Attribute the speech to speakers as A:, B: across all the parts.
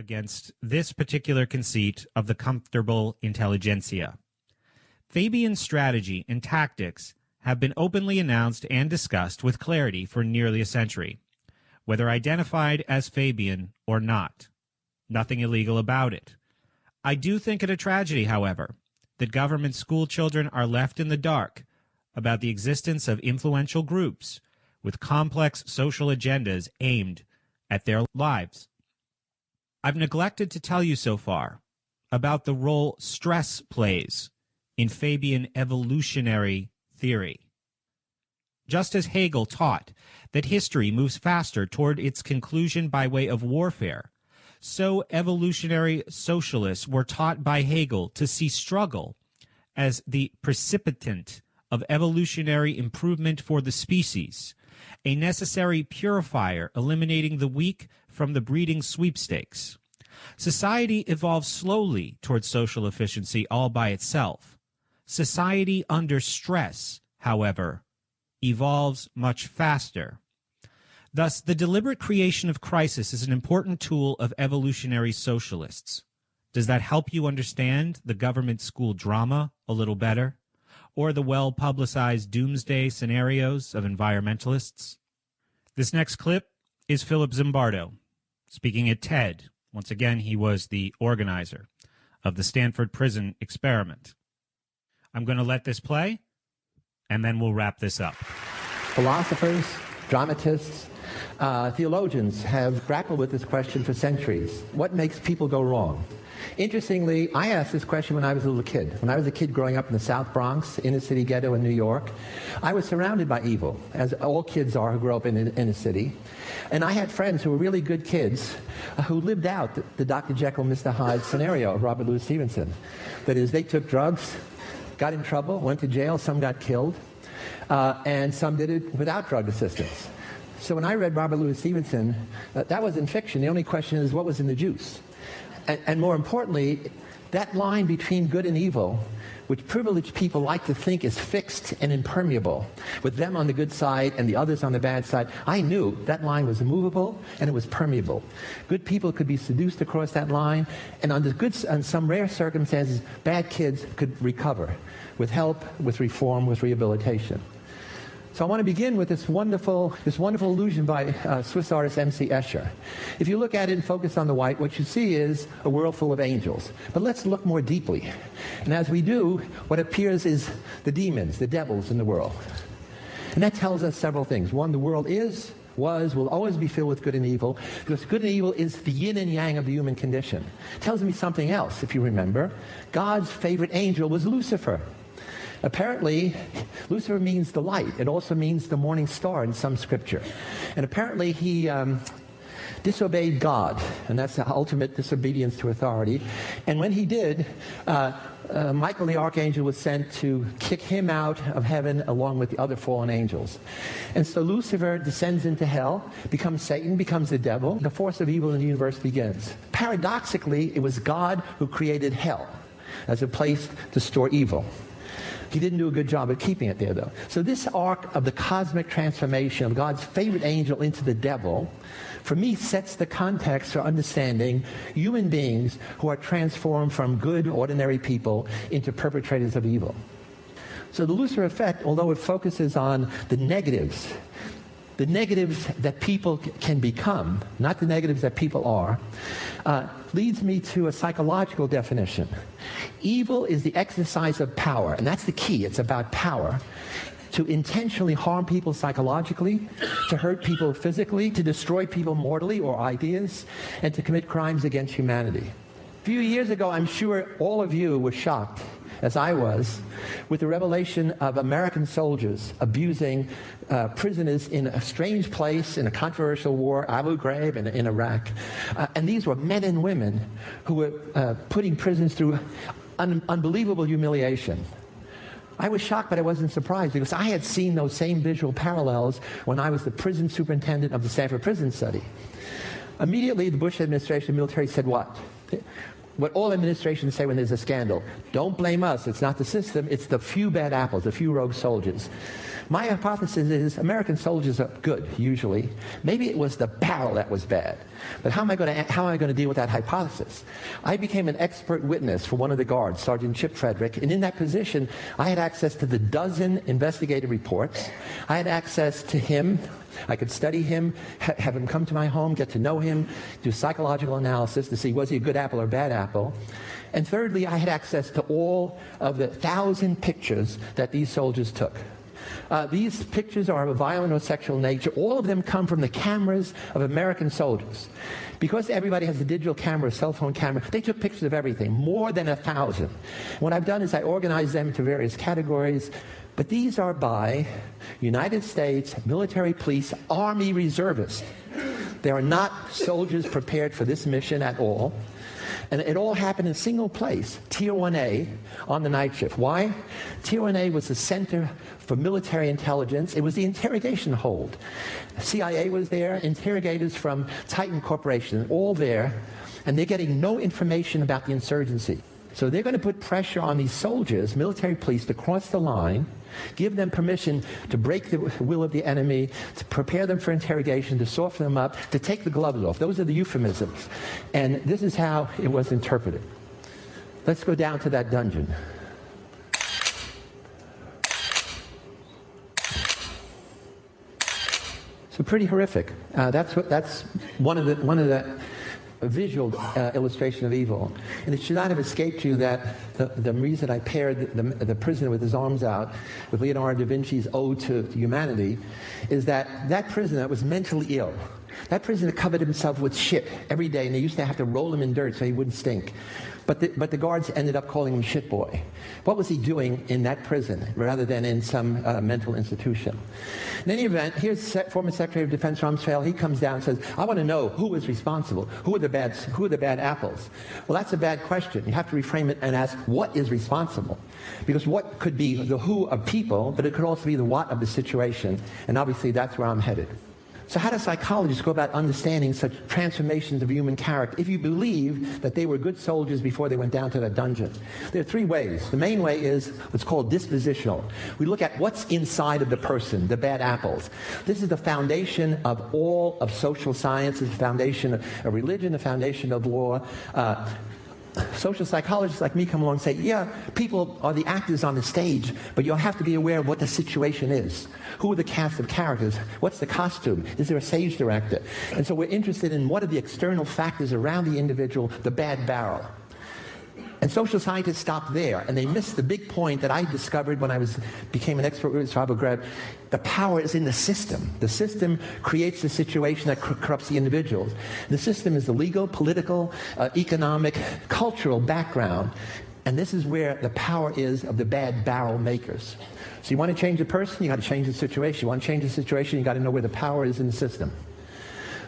A: against this particular conceit of the comfortable intelligentsia. Fabian's strategy and tactics have been openly announced and discussed with clarity for nearly a century, whether identified as Fabian or not. Nothing illegal about it. I do think it a tragedy, however, that government school children are left in the dark about the existence of influential groups with complex social agendas aimed at their lives. I've neglected to tell you so far about the role stress plays in Fabian evolutionary theory. Just as Hegel taught that history moves faster toward its conclusion by way of warfare, so evolutionary socialists were taught by Hegel to see struggle as the precipitant of evolutionary improvement for the species, a necessary purifier eliminating the weak from the breeding sweepstakes. Society evolves slowly towards social efficiency all by itself. Society under stress, however, evolves much faster. Thus, the deliberate creation of crisis is an important tool of evolutionary socialists. Does that help you understand the government school drama a little better? Or the well-publicized doomsday scenarios of environmentalists? This next clip is Philip Zimbardo speaking at TED. Once again, he was the organizer of the Stanford prison experiment. I'm going to let this play, and then we'll wrap this up.
B: Philosophers, dramatists, theologians have grappled with this question for centuries. What makes people go wrong? Interestingly, I asked this question when I was a little kid. When I was a kid growing up in the South Bronx, inner city ghetto in New York, I was surrounded by evil, as all kids are who grow up in a city. And I had friends who were really good kids who lived out the Dr. Jekyll, Mr. Hyde scenario of Robert Louis Stevenson. That is, they took drugs, got in trouble, went to jail, some got killed, and some did it without drug assistance. So when I read Robert Louis Stevenson, that wasn't fiction. The only question is, what was in the juice? And more importantly, that line between good and evil, which privileged people like to think is fixed and impermeable, with them on the good side and the others on the bad side, I knew that line was immovable and it was permeable. Good people could be seduced across that line, and under some rare circumstances, bad kids could recover with help, with reform, with rehabilitation. So I want to begin with this wonderful illusion by Swiss artist M.C. Escher. If you look at it and focus on the white, what you see is a world full of angels. But let's look more deeply. And as we do, what appears is the demons, the devils in the world. And that tells us several things. One, the world will always be filled with good and evil, because good and evil is the yin and yang of the human condition. It tells me something else, if you remember. God's favorite angel was Lucifer. Apparently, Lucifer means the light. It also means the morning star in some scripture. And apparently he disobeyed God, and that's the ultimate disobedience to authority. And when he did, Michael the archangel was sent to kick him out of heaven along with the other fallen angels. And so Lucifer descends into hell, becomes Satan, becomes the devil. The force of evil in the universe begins. Paradoxically, it was God who created hell as a place to store evil. He didn't do a good job of keeping it there, though. So this arc of the cosmic transformation of God's favorite angel into the devil, for me, sets the context for understanding human beings who are transformed from good, ordinary people into perpetrators of evil. So the Lucifer effect, although it focuses on the negatives that people can become, not the negatives that people are, leads me to a psychological definition. Evil is the exercise of power, and that's the key. It's about power. To intentionally harm people psychologically, to hurt people physically, to destroy people mortally or ideas, and to commit crimes against humanity. A few years ago, I'm sure all of you were shocked, as I was, with the revelation of American soldiers abusing prisoners in a strange place, in a controversial war, Abu Ghraib in Iraq. And these were men and women who were putting prisoners through unbelievable humiliation. I was shocked, but I wasn't surprised, because I had seen those same visual parallels when I was the prison superintendent of the Stanford Prison Study. Immediately, the Bush administration, military said what? what all administrations say when there's a scandal. Don't blame us. It's not the system. It's the few bad apples, the few rogue soldiers. My hypothesis is American soldiers are good, usually. Maybe it was the barrel that was bad. But how am I going to deal with that hypothesis? I became an expert witness for one of the guards, Sergeant Chip Frederick, and in that position, I had access to the dozen investigative reports. I had access to him. I could study him, have him come to my home, get to know him, do psychological analysis to see was he a good apple or bad apple. And thirdly, I had access to all of the 1,000 pictures that these soldiers took. These pictures are of a violent or sexual nature. All of them come from the cameras of American soldiers. Because everybody has a digital camera, a cell phone camera, they took pictures of everything, more than 1,000. What I've done is I organized them into various categories, but these are by United States military police, Army reservists. They are not soldiers prepared for this mission at all. And it all happened in a single place, Tier 1A, on the night shift. Why? Tier 1A was the center for military intelligence. It was the interrogation hold. CIA was there, interrogators from Titan Corporation, all there, and they're getting no information about the insurgency. So they're going to put pressure on these soldiers, military police, to cross the line, give them permission to break the will of the enemy, to prepare them for interrogation, to soften them up, to take the gloves off. Those are the euphemisms. And this is how it was interpreted. Let's go down to that dungeon. So pretty horrific. That's one of the visual illustration of evil. And it should not have escaped you that the reason I paired the prisoner with his arms out with Leonardo da Vinci's Ode to Humanity is that prisoner was mentally ill. That prisoner covered himself with shit every day, and they used to have to roll him in dirt so he wouldn't stink. But the guards ended up calling him shit boy. What was he doing in that prison rather than in some mental institution? In any event, here's former Secretary of Defense Rumsfeld. He comes down and says, I want to know who was responsible. Who are the bad apples? Well, that's a bad question. You have to reframe it and ask, what is responsible? Because what could be the who of people, but it could also be the what of the situation. And obviously, that's where I'm headed. So how do psychologists go about understanding such transformations of human character if you believe that they were good soldiers before they went down to that dungeon? There are three ways. The main way is what's called dispositional. We look at what's inside of the person, the bad apples. This is the foundation of all of social science, the foundation of religion, the foundation of law. Social psychologists like me come along and say, yeah, people are the actors on the stage, but you'll have to be aware of what the situation is. Who are the cast of characters? What's the costume? Is there a stage director? And so we're interested in what are the external factors around the individual, the bad barrel. And social scientists stop there, and they miss the big point that I discovered when I became an expert witness for Abu Ghraib. The power is in the system. The system creates the situation that corrupts the individuals. The system is the legal, political, economic, cultural background. And this is where the power is of the bad barrel makers. So you want to change a person, you got to change the situation. You want to change the situation, you got to know where the power is in the system.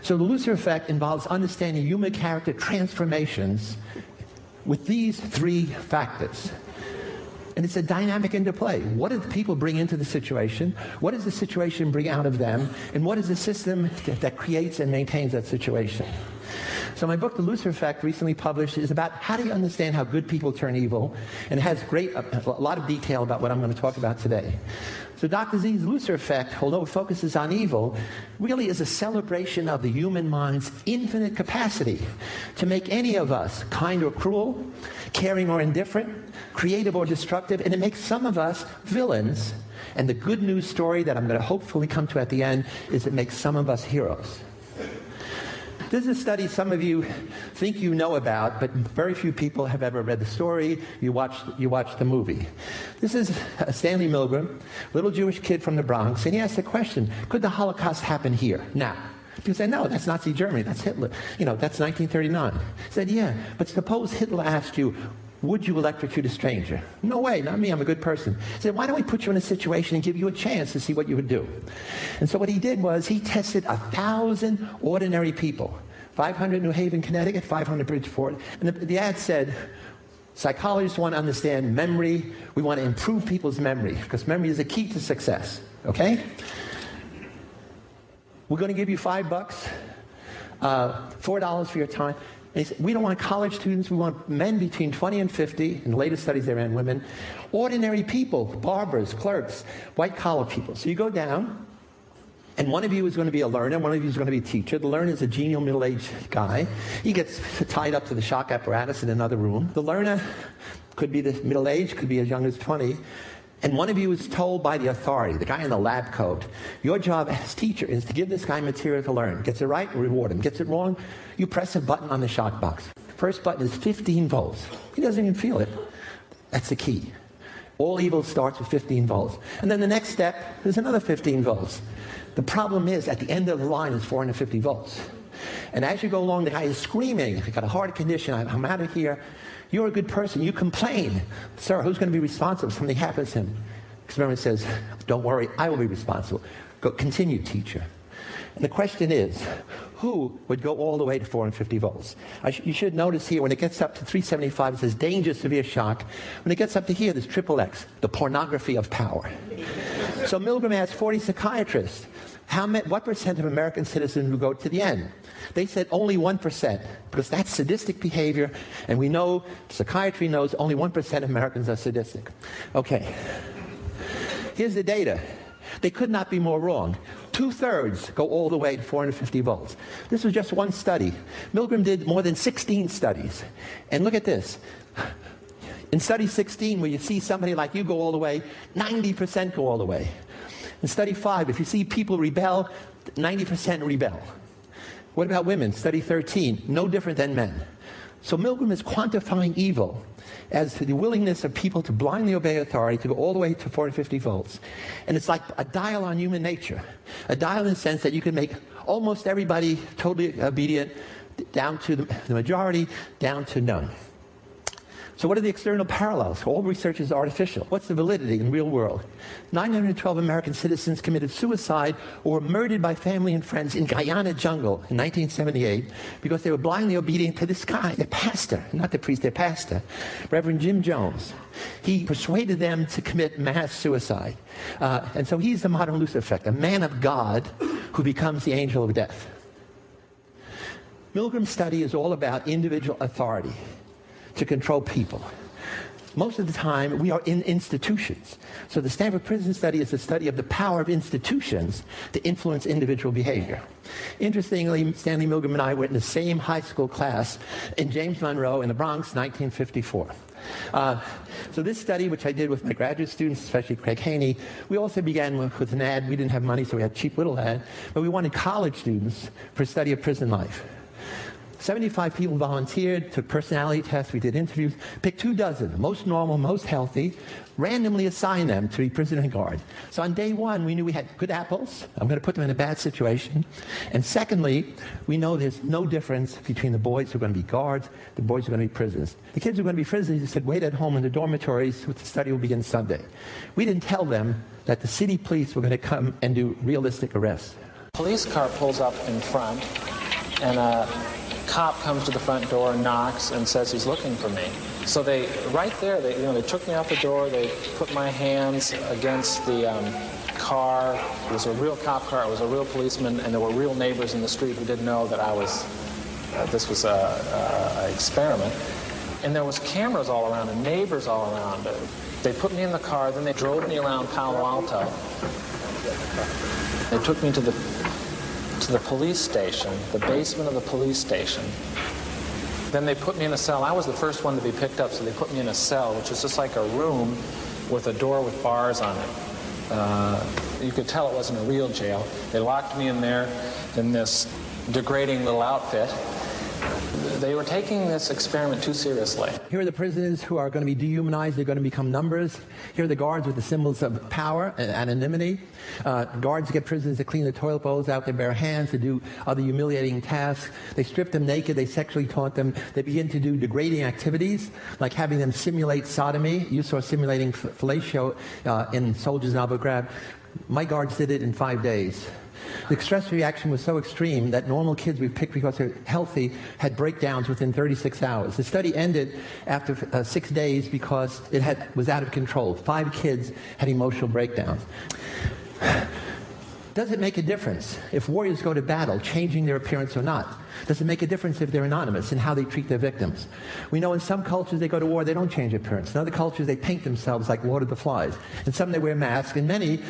B: So the Lucifer effect involves understanding human character transformations with these three factors. And it's a dynamic interplay. What do the people bring into the situation? What does the situation bring out of them? And what is the system that creates and maintains that situation? So my book, The Lucifer Effect, recently published, is about how do you understand how good people turn evil, and it has a lot of detail about what I'm going to talk about today. So Dr. Z's Lucifer Effect, although it focuses on evil, really is a celebration of the human mind's infinite capacity to make any of us kind or cruel, caring or indifferent, creative or destructive, and it makes some of us villains. And the good news story that I'm going to hopefully come to at the end is it makes some of us heroes. This is a study some of you think you know about, but very few people have ever read the story. You watched the movie. This is Stanley Milgram, little Jewish kid from the Bronx, and he asked the question, could the Holocaust happen here, now? People say, no, that's Nazi Germany, that's Hitler. That's 1939. He said, yeah, but suppose Hitler asked you, would you electrocute a stranger? No way, not me, I'm a good person. He said, why don't we put you in a situation and give you a chance to see what you would do? And so what he did was he tested 1,000 ordinary people, 500 in New Haven, Connecticut, 500 Bridgeport. And the ad said, psychologists want to understand memory. We want to improve people's memory because memory is a key to success, okay? We're going to give you $5, $4 for your time. And he said, we don't want college students, we want men between 20 and 50, in the latest studies they ran women, ordinary people, barbers, clerks, white-collar people. So you go down, and one of you is going to be a learner, one of you is going to be a teacher. The learner is a genial middle-aged guy. He gets tied up to the shock apparatus in another room. The learner could be the middle-aged, could be as young as 20. And one of you is told by the authority, the guy in the lab coat, your job as teacher is to give this guy material to learn. Gets it right, reward him. Gets it wrong, you press a button on the shock box. First button is 15 volts. He doesn't even feel it. That's the key. All evil starts with 15 volts. And then the next step is another 15 volts. The problem is, at the end of the line is 450 volts. And as you go along, the guy is screaming, I've got a heart condition, I'm out of here. You're a good person, you complain. Sir, who's going to be responsible if something happens to him? Experiment says, don't worry, I will be responsible. Go, continue, teacher. And the question is, who would go all the way to 450 volts? You should notice here, when it gets up to 375, it says danger, severe shock. When it gets up to here, there's triple X, the pornography of power. So Milgram asked 40 psychiatrists, what percent of American citizens will go to the end? They said only 1%, because that's sadistic behavior, and we know, psychiatry knows, only 1% of Americans are sadistic. Okay, here's the data. They could not be more wrong. 2/3 go all the way to 450 volts. This was just one study. Milgram did more than 16 studies. And look at this. In study 16, where you see somebody like you go all the way, 90% go all the way. In study 5, if you see people rebel, 90% rebel. What about women? Study 13, no different than men. So Milgram is quantifying evil as the willingness of people to blindly obey authority, to go all the way to 450 volts. And it's like a dial on human nature. A dial in the sense that you can make almost everybody totally obedient, down to the majority, down to none. So what are the external parallels? All research is artificial. What's the validity in the real world? 912 American citizens committed suicide or were murdered by family and friends in Guyana jungle in 1978 because they were blindly obedient to this guy, their pastor, not the priest, their pastor, Reverend Jim Jones. He persuaded them to commit mass suicide. And so he's the modern Lucifer effect, a man of God who becomes the angel of death. Milgram's study is all about individual authority to control people. Most of the time, we are in institutions. So the Stanford Prison Study is a study of the power of institutions to influence individual behavior. Interestingly, Stanley Milgram and I were in the same high school class in James Monroe in the Bronx, 1954. So this study, which I did with my graduate students, especially Craig Haney, we also began with an ad. We didn't have money, so we had a cheap little ad. But we wanted college students for a study of prison life. 75 people volunteered, took personality tests, we did interviews, picked 24, most normal, most healthy, randomly assigned them to be prisoner guard. So on day one, we knew we had good apples. I'm going to put them in a bad situation. And secondly, we know there's no difference between the boys who are going to be guards, the boys who are going to be prisoners. The kids who are going to be prisoners said, wait at home in the dormitories, the study will begin Sunday. We didn't tell them that the city police were going to come and do realistic arrests.
C: Police car pulls up in front, and cop comes to the front door, knocks, and says he's looking for me. So they, right there, they took me out the door. They put my hands against the car. It was a real cop car. It was a real policeman, and there were real neighbors in the street who didn't know that I was. This was an experiment. And there was cameras all around and neighbors all around. They put me in the car. Then they drove me around Palo Alto. They took me to the police station, the basement of the police station. Then they put me in a cell. I was the first one to be picked up, so they put me in a cell, which is just like a room with a door with bars on it. You could tell it wasn't a real jail. They locked me in there in this degrading little outfit. They were taking this experiment too seriously.
B: Here are the prisoners who are going to be dehumanized. They're going to become numbers. Here are the guards with the symbols of power and anonymity. Guards get prisoners to clean the toilet bowls out their bare hands, to do other humiliating tasks. They strip them naked. They sexually taunt them. They begin to do degrading activities, like having them simulate sodomy. You saw simulating fellatio in Soldiers in Abu Ghraib. My guards did it in 5 days. The stress reaction was so extreme that normal kids we picked because they're healthy had breakdowns within 36 hours. The study ended after 6 days because it was out of control. 5 kids had emotional breakdowns. Does it make a difference if warriors go to battle, changing their appearance or not? Does it make a difference if they're anonymous in how they treat their victims? We know in some cultures they go to war, they don't change appearance. In other cultures they paint themselves like Lord of the Flies. In some they wear masks. In many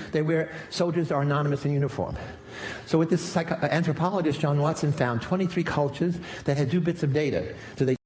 B: soldiers are anonymous in uniform. So with this anthropologist, John Watson found 23 cultures that had 2 bits of data. So they